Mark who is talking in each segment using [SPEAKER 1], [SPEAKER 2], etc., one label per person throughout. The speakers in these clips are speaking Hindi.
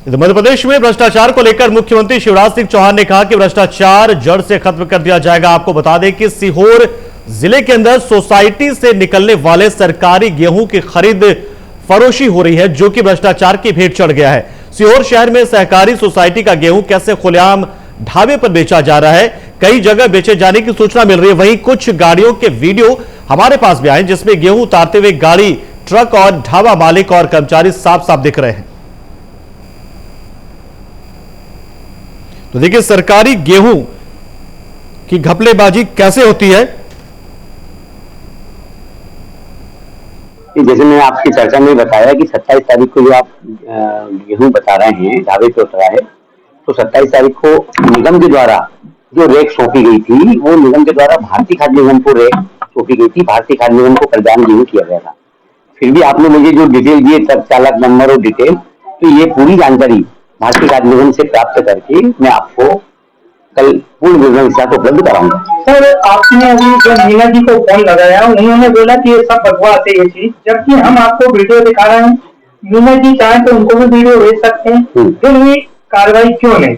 [SPEAKER 1] मध्य प्रदेश में भ्रष्टाचार को लेकर मुख्यमंत्री शिवराज सिंह चौहान ने कहा कि भ्रष्टाचार जड़ से खत्म कर दिया जाएगा। आपको बता दें कि सीहोर जिले के अंदर सोसाइटी से निकलने वाले सरकारी गेहूं की खरीद फरोशी हो रही है, जो कि भ्रष्टाचार की भेंट चढ़ गया है। सीहोर शहर में सहकारी सोसाइटी का गेहूं कैसे खुलेआम ढाबे पर बेचा जा रहा है, कई जगह बेचे जाने की सूचना मिल रही है। वहीं कुछ गाड़ियों के वीडियो हमारे पास भी आए जिसमें गेहूं उतारते हुए गाड़ी, ट्रक और ढाबा मालिक और कर्मचारी साफ साफ दिख रहे हैं। तो देखिए सरकारी गेहूं की घपलेबाजी कैसे होती है।
[SPEAKER 2] जैसे मैंने आपकी चर्चा में बताया कि 27 तारीख को जो आप गेहूं बता रहे हैं ढाबे पे उतरा है, तो 27 तारीख को निगम के द्वारा जो रेक सौंपी गई थी, वो निगम के द्वारा भारतीय खाद्य निगम को रेक सौंपी गई थी। भारतीय खाद्य निगम को प्रदान गेहूं किया गया था। फिर भी आपने मुझे जो डिटेल दिए, ट्रक चालक नंबर और डिटेल, तो ये पूरी जानकारी भारतीय खाद्य निगम से प्राप्त करके मैं आपको कल पूर्ण विवरण के साथ उपलब्ध कराऊंगा।
[SPEAKER 3] सर, आपने अभी जो मीना जी को फोन लगाया, उन्होंने बोला कि ये सब बकवास है ये चीज, जबकि हम आपको वीडियो दिखा रहे हैं। मीना जी चाहें तो उनको भी वीडियो भेज सकते हैं, फिर भी कार्रवाई क्यों नहीं?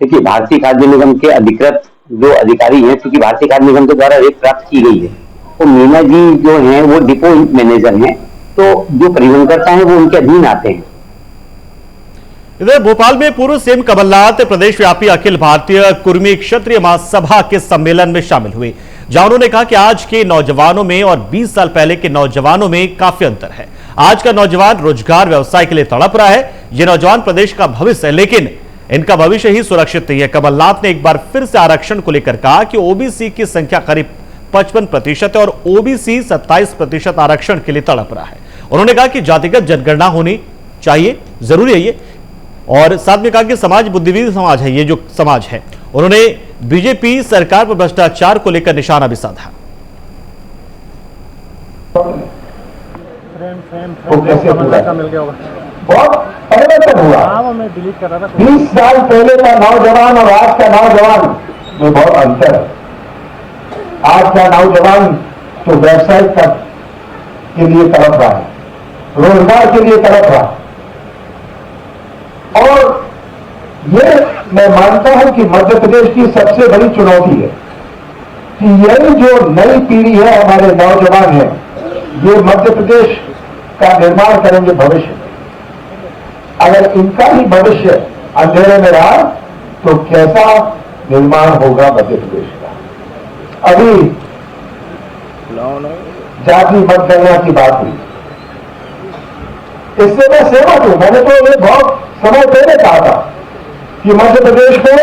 [SPEAKER 2] देखिए, भारतीय खाद्य निगम के अधिकृत जो अधिकारी हैं, क्योंकि भारतीय खाद्य निगम के द्वारा रेट प्राप्त की गई है, तो मीना जी जो हैं वो डिपो मैनेजर हैं, तो जो परिवहनकर्ता हैं वो उनके अधीन आते हैं।
[SPEAKER 1] इधर भोपाल में पूर्व सीएम कमलनाथ प्रदेश व्यापी अखिल भारतीय कुर्मी क्षत्रिय महासभा के सम्मेलन में शामिल हुए, जहां उन्होंने कहा कि आज के नौजवानों में और 20 साल पहले के नौजवानों में काफी अंतर है। आज का नौजवान रोजगार व्यवसाय के लिए तड़प रहा है। ये नौजवान प्रदेश का भविष्य है, लेकिन इनका भविष्य ही सुरक्षित नहीं है। कमलनाथ ने एक बार फिर से आरक्षण को लेकर कहा कि ओबीसी की संख्या करीब 55% है और ओबीसी 27% आरक्षण के लिए तड़प रहा है। उन्होंने कहा कि जातिगत जनगणना होनी चाहिए, जरूरी है ये, और साथ में कहा कि समाज बुद्धिजीवी समाज है ये जो समाज है। उन्होंने बीजेपी सरकार पर भ्रष्टाचार को लेकर निशाना भी साधा।
[SPEAKER 4] बहुत परिवर्तन हुआ। 20 साल पहले का नौजवान और आज का नौजवान में बहुत अंतर है। आज का नौजवान तो व्यवसाय के लिए तड़प रहा है, रोजगार के लिए तड़प रहा है, और ये मैं मानता हूं कि मध्य प्रदेश की सबसे बड़ी चुनौती है कि यही जो नई पीढ़ी है, हमारे नौजवान हैं, ये मध्य प्रदेश का निर्माण करेंगे भविष्य। अगर इनका ही भविष्य अंधेरे में रहा तो कैसा निर्माण होगा मध्य प्रदेश का। अभी जाति मतगणना की बात हुई, इससे मैं सहमत हूं। मैंने तो ये बहुत समय पहले कहा था कि मध्य प्रदेश में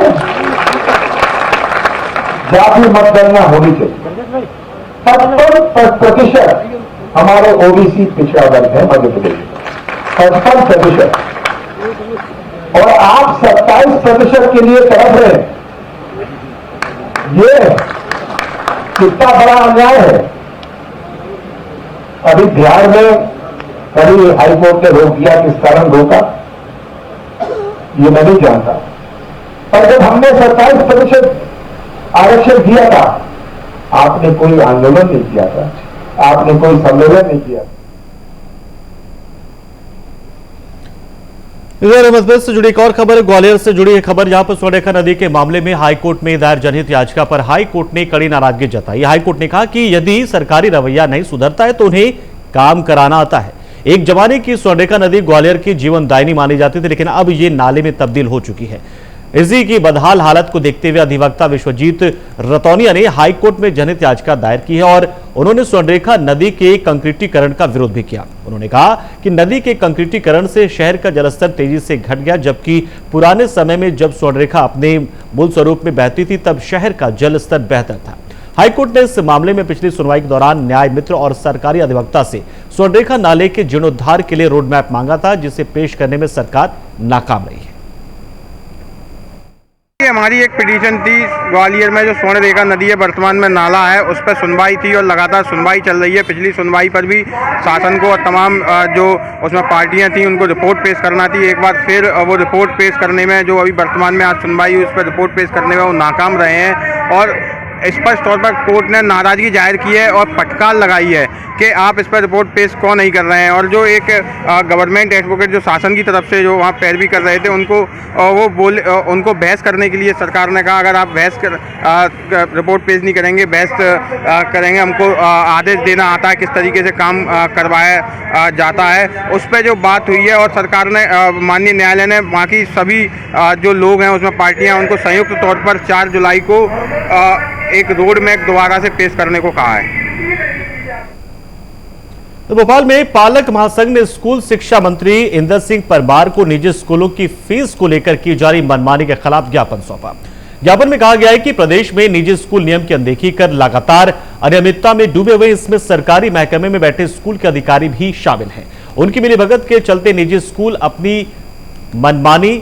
[SPEAKER 4] जाति मतगणना होनी चाहिए। 55% हमारे ओबीसी पिछड़ा वर्ग है मध्य प्रदेश में, 55%, और आप 27% के लिए तड़प रहे हैं। ये कितना बड़ा अन्याय है। अभी बिहार में कभी हाईकोर्ट ने रोक दिया, किस कारण रोका ये मैं नहीं जानता, पर जब हमने 27% आरक्षण दिया था, आपने कोई आंदोलन नहीं किया था, आपने कोई सम्मेलन नहीं किया।
[SPEAKER 1] इधर मध्य प्रदेश से जुड़ी एक और खबर, ग्वालियर से जुड़ी एक खबर, जहां पर स्वर्णरेखा नदी के मामले में हाईकोर्ट में दायर जनहित याचिका पर हाईकोर्ट ने कड़ी नाराजगी जताई। हाईकोर्ट ने कहा कि यदि सरकारी रवैया नहीं सुधरता है तो उन्हें काम कराना आता है। एक जमाने की स्वर्णरेखा नदी ग्वालियर की जीवनदायिनी मानी जाती थी, लेकिन अब ये नाले में तब्दील हो चुकी है। इसी की बदहाल हालत को देखते हुए अधिवक्ता विश्वजीत रतौनिया ने हाईकोर्ट में जनहित याचिका दायर की है और उन्होंने स्वर्णरेखा नदी के कंक्रीटीकरण का विरोध भी किया। उन्होंने कहा कि नदी के कंक्रीटीकरण से शहर का जलस्तर तेजी से घट गया, जबकि पुराने समय में जब स्वर्णरेखा अपने मूल स्वरूप में बहती थी तब शहर का जलस्तर बेहतर था। हाईकोर्ट ने इस मामले में पिछली सुनवाई के दौरान न्याय मित्र और सरकारी अधिवक्ता से स्वर्णरेखा नाले के जीर्णोद्धार के लिए रोड मैप मांगा था, जिसे पेश करने में सरकार नाकाम रही है।
[SPEAKER 5] हमारी एक पिटीशन थी ग्वालियर में, जो स्वर्णरेखा नदी है वर्तमान में नाला है, उस पर सुनवाई थी और लगातार सुनवाई चल रही है। पिछली सुनवाई पर भी शासन को और तमाम जो उसमें पार्टियां थी उनको रिपोर्ट पेश करना थी। एक बार फिर वो रिपोर्ट पेश करने में, जो अभी वर्तमान में आज सुनवाई हुई उस पर रिपोर्ट पेश करने में वो नाकाम रहे हैं। और स्पष्ट तौर पर कोर्ट ने नाराजगी जाहिर की है और फटकार लगाई है कि आप इस पर रिपोर्ट पेश क्यों नहीं कर रहे हैं। और जो एक गवर्नमेंट एडवोकेट जो शासन की तरफ से जो वहाँ पैरवी कर रहे थे उनको बहस करने के लिए सरकार ने कहा अगर आप रिपोर्ट पेश नहीं करेंगे, बहस करेंगे, हमको आदेश देना आता है किस तरीके से काम करवाया जाता है, उस पर जो बात हुई है। और सरकार ने माननीय न्यायालय ने वहाँ की सभी जो लोग हैं उसमें पार्टियां उनको संयुक्त तौर पर 4 जुलाई को एक रोड मैप दोबारा से पेश करने को कहा है।
[SPEAKER 1] तो भोपाल में पालक महासंघ ने स्कूल शिक्षा मंत्री इंदर सिंह परमार को निजी स्कूलों की फीस को लेकर की जा रही मनमानी के खिलाफ ज्ञापन सौंपा। ज्ञापन में कहा गया है कि प्रदेश में निजी स्कूल नियम की अनदेखी कर लगातार अनियमितता में डूबे हुए, इसमें सरकारी महकमे में बैठे स्कूल के अधिकारी भी शामिल हैं। उनकी मिलीभगत के चलते निजी स्कूल अपनी मनमानी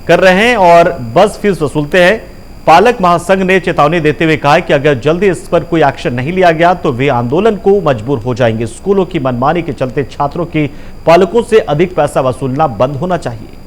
[SPEAKER 1] कर रहे हैं और बस फीस वसूलते हैं। पालक महासंघ ने चेतावनी देते हुए कहा कि अगर जल्दी इस पर कोई एक्शन नहीं लिया गया तो वे आंदोलन को मजबूर हो जाएंगे। स्कूलों की मनमानी के चलते छात्रों के पालकों से अधिक पैसा वसूलना बंद होना चाहिए।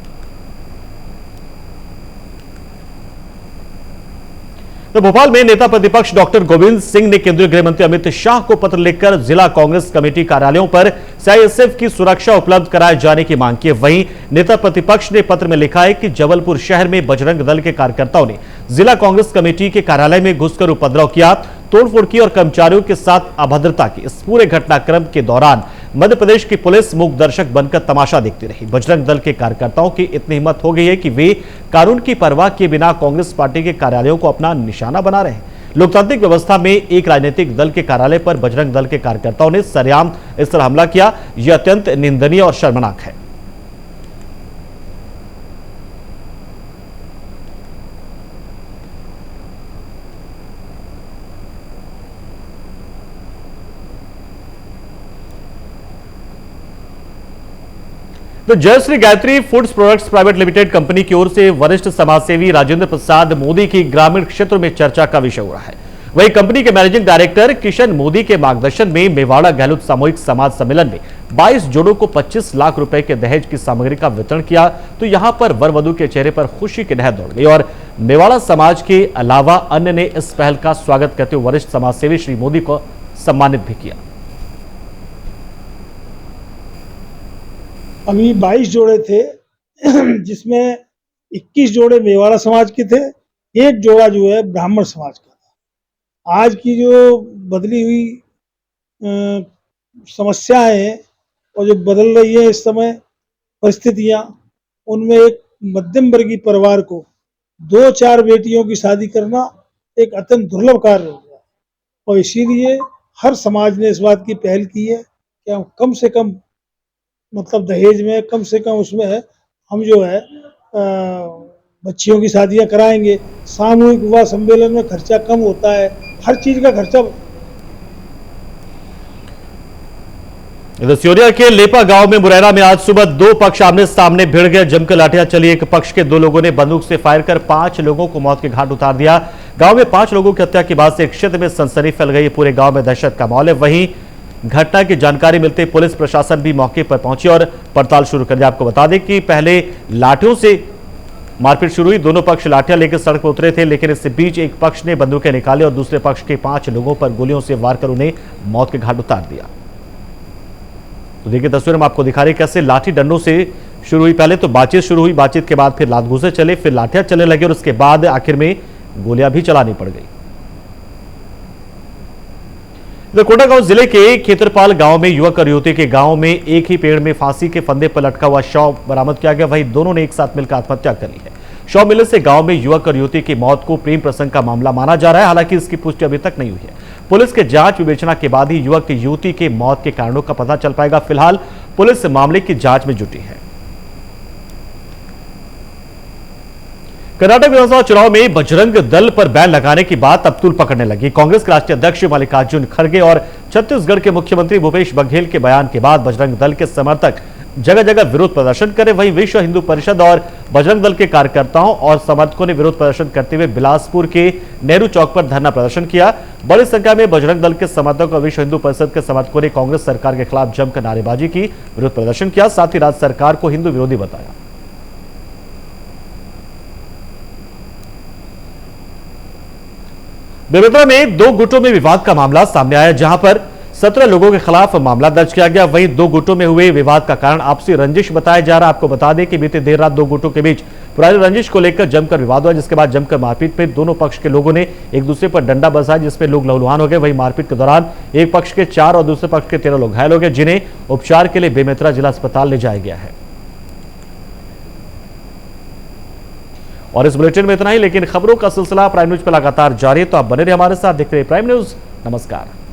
[SPEAKER 1] तो भोपाल में नेता प्रतिपक्ष डॉक्टर गोविंद सिंह ने केंद्रीय गृह मंत्री अमित शाह को पत्र लिखकर जिला कांग्रेस कमेटी कार्यालयों पर सीआईएसएफ की सुरक्षा उपलब्ध कराए जाने की मांग की। वहीं नेता प्रतिपक्ष ने पत्र में लिखा है कि जबलपुर शहर में बजरंग दल के कार्यकर्ताओं ने जिला कांग्रेस कमेटी के कार्यालय में घुसकर उपद्रव किया, तोड़फोड़ की और कर्मचारियों के साथ अभद्रता की। इस पूरे घटनाक्रम के दौरान मध्य प्रदेश की पुलिस मूक दर्शक बनकर तमाशा देखती रही। बजरंग दल के कार्यकर्ताओं की इतनी हिम्मत हो गई है कि वे कानून की परवाह किए बिना कांग्रेस पार्टी के कार्यालयों को अपना निशाना बना रहे हैं। लोकतांत्रिक व्यवस्था में एक राजनीतिक दल के कार्यालय पर बजरंग दल के कार्यकर्ताओं ने सरेआम इस तरह हमला किया, यह अत्यंत निंदनीय और शर्मनाक है। तो Jayshree Gayatri foods products private limited company की ओर से वरिष्ठ समाजसेवी राजेंद्र प्रसाद मोदी की ग्रामीण क्षेत्र में चर्चा का विषय हो रहा है। वहीं कंपनी के मैनेजिंग डायरेक्टर किशन मोदी के मार्गदर्शन में मेवाड़ा गहलोत सामूहिक समाज सम्मेलन में 22 जोड़ों को 25 लाख रुपए के दहेज की सामग्री का वितरण किया। तो यहां पर वर वधू के चेहरे पर खुशी की लहर दौड़ गई और मेवाड़ा समाज के अलावा अन्य ने इस पहल का स्वागत करते हुए वरिष्ठ समाजसेवी श्री मोदी को सम्मानित भी किया।
[SPEAKER 6] अभी 22 जोड़े थे जिसमें 21 जोड़े मेवाड़ा समाज के थे, एक जोड़ा जो है ब्राह्मण समाज का था। आज की जो बदली हुई समस्याएं हैं और जो बदल रही है इस समय परिस्थितियां, उनमें एक मध्यम वर्गीय परिवार को 2-4 बेटियों की शादी करना एक अत्यंत दुर्लभ कार्य हो गया और इसीलिए हर समाज ने इस बात की पहल की है कि हम कम से कम मतलब दहेज में कम से कम उसमें हम जो है बच्चियों की शादियां कराएंगे। सामूहिक विवाह सम्मेलन में खर्चा कम होता है, हर चीज का खर्चा।
[SPEAKER 1] इधर सियोरिया के लेपा गांव में मुरैना में आज सुबह 2 पक्ष आमने सामने भिड़ गए, जमकर लाठियां चली। एक पक्ष के 2 लोगों ने बंदूक से फायर कर 5 लोगों को मौत के घाट उतार दिया। गांव में 5 लोगों की हत्या के बाद से क्षेत्र में सनसनी फैल गई। पूरे गांव में दहशत का माहौल है। वहीं घटना की जानकारी मिलते पुलिस प्रशासन भी मौके पर पहुंची और पड़ताल शुरू कर दी। आपको बता दें कि पहले लाठियों से मारपीट शुरू हुई। दोनों पक्ष लाठियां लेकर सड़क पर उतरे थे, लेकिन इससे बीच एक पक्ष ने बंदूकें निकाली और दूसरे पक्ष के 5 लोगों पर गोलियों से वार कर उन्हें मौत के घाट उतार दिया। तो देखिए तस्वीर में आपको दिखा रहे कैसे लाठी डंडों से शुरू हुई। पहले तो बातचीत शुरू हुई, बातचीत के बाद फिर लात घूंसे चले, फिर लाठियां चलने लगे और उसके बाद आखिर में गोलियां भी चलानी पड़ गई। कोंडागांव जिले के खेतरपाल गांव में युवक और युवती के गांव में एक ही पेड़ में फांसी के फंदे पर लटका हुआ शव बरामद किया गया। वहीं दोनों ने एक साथ मिलकर आत्महत्या कर ली है। शव मिलने से गांव में युवक और युवती की मौत को प्रेम प्रसंग का मामला माना जा रहा है। हालांकि इसकी पुष्टि अभी तक नहीं हुई है। पुलिस के जांच विवेचना के बाद ही युवक युवती के मौत के कारणों का पता चल पाएगा। फिलहाल पुलिस मामले की जांच में जुटी है। कर्नाटक विधानसभा चुनाव में बजरंग दल पर बैन लगाने की बात अब तूल पकड़ने लगी। कांग्रेस के राष्ट्रीय अध्यक्ष मल्लिकार्जुन खड़गे और छत्तीसगढ़ के मुख्यमंत्री भूपेश बघेल के बयान के बाद बजरंग दल के समर्थक जगह जगह विरोध प्रदर्शन करे। वहीं विश्व हिंदू परिषद और बजरंग दल के कार्यकर्ताओं और समर्थकों ने विरोध प्रदर्शन करते हुए बिलासपुर के नेहरू चौक पर धरना प्रदर्शन किया। बड़ी संख्या में बजरंग दल के समर्थक और विश्व हिंदू परिषद के समर्थकों ने कांग्रेस सरकार के खिलाफ जमकर नारेबाजी की, विरोध प्रदर्शन किया, साथ ही राज्य सरकार को हिंदू विरोधी बताया। बेमेतरा में 2 गुटों में विवाद का मामला सामने आया, जहां पर 17 लोगों के खिलाफ मामला दर्ज किया गया। वहीं 2 गुटों में हुए विवाद का कारण आपसी रंजिश बताया जा रहा है। आपको बता दें कि बीते देर रात 2 गुटों के बीच पुरानी रंजिश को लेकर जमकर विवाद हुआ, जिसके बाद जमकर मारपीट में दोनों पक्ष के लोगों ने एक दूसरे पर डंडा बरसाया, जिसमें लोग लहूलुहान हो गए। वहीं मारपीट के दौरान एक पक्ष के 4 और दूसरे पक्ष के 13 लोग घायल हो गए, जिन्हें उपचार के लिए बेमेतरा जिला अस्पताल ले जाया गया है। और इस बुलेटिन में इतना ही, लेकिन खबरों का सिलसिला प्राइम न्यूज पर लगातार जारी है, तो आप बने रहिए हमारे साथ। देखते रहिए प्राइम न्यूज। नमस्कार।